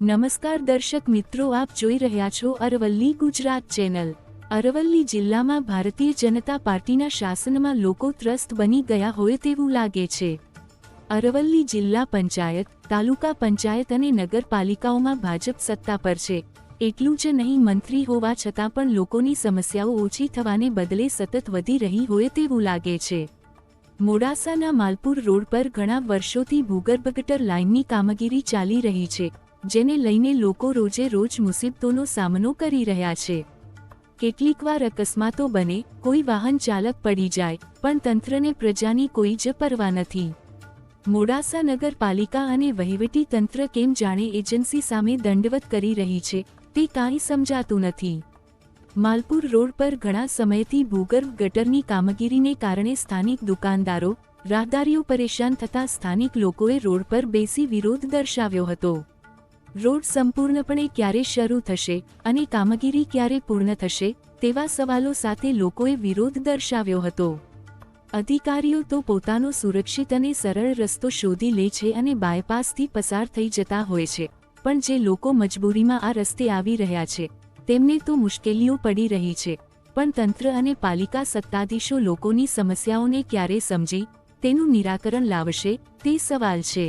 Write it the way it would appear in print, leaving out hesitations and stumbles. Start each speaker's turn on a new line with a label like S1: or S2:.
S1: નમસ્કાર દર્શક મિત્રો, આપ જોઈ રહ્યા છો અરવલ્લી ગુજરાત ચેનલ। અરવલ્લી જિલ્લામાં ભારતીય જનતા પાર્ટીના શાસનમાં લોકો ત્રસ્ત બની ગયા હોય તેવું લાગે છે। અરવલ્લી જિલ્લા પંચાયત, તાલુકા પંચાયત અને નગરપાલિકાઓમાં ભાજપ સત્તા પર છે। એટલું જ નહીં, મંત્રી હોવા છતાં પણ લોકોની સમસ્યાઓ ઓછી થવાને બદલે સતત વધી રહી હોય તેવું લાગે છે। મોડાસાના માલપુર રોડ પર ઘણા વર્ષોથી ભૂગર્ભ ગટર લાઇનની કામગીરી ચાલી રહી છે, જેને લઈને લોકો રોજે રોજ મુસીબતોનો સામનો કરી રહ્યા છે। કેટલીકવાર અકસ્માતો બને, કોઈ વાહન ચાલક પડી જાય, પણ તંત્રને પ્રજાની કોઈ જ પરવા નથી। મોડાસા નગરપાલિકા અને વહીવટી તંત્ર કેમ જાણે એજન્સી સામે દંડવત કરી રહી છે તે કાંઈ સમજાતું નથી। માલપુર રોડ પર ઘણા સમયથી ભૂગર્ભ ગટરની કામગીરીને કારણે સ્થાનિક દુકાનદારો, રાહદારીઓ પરેશાન થતા સ્થાનિક લોકોએ રોડ પર બેસી વિરોધ દર્શાવ્યો હતો। રોડ સંપૂર્ણપણે ક્યારે શરૂ થશે અને કામગીરી ક્યારે પૂર્ણ થશે તેવા સવાલો સાથે લોકોએ વિરોધ દર્શાવ્યો હતો। અધિકારીઓ તો પોતાનો સુરક્ષિત અને સરળ રસ્તો શોધી લે છે અને બાયપાસથી પસાર થઈ જતા હોય છે, પણ જે લોકો મજબૂરીમાં આ રસ્તે આવી રહ્યા છે તેમને તો મુશ્કેલીઓ પડી રહી છે। પણ તંત્ર અને પાલિકા સત્તાધીશો લોકોની સમસ્યાઓને ક્યારે સમજી તેનું નિરાકરણ લાવશે તે સવાલ છે।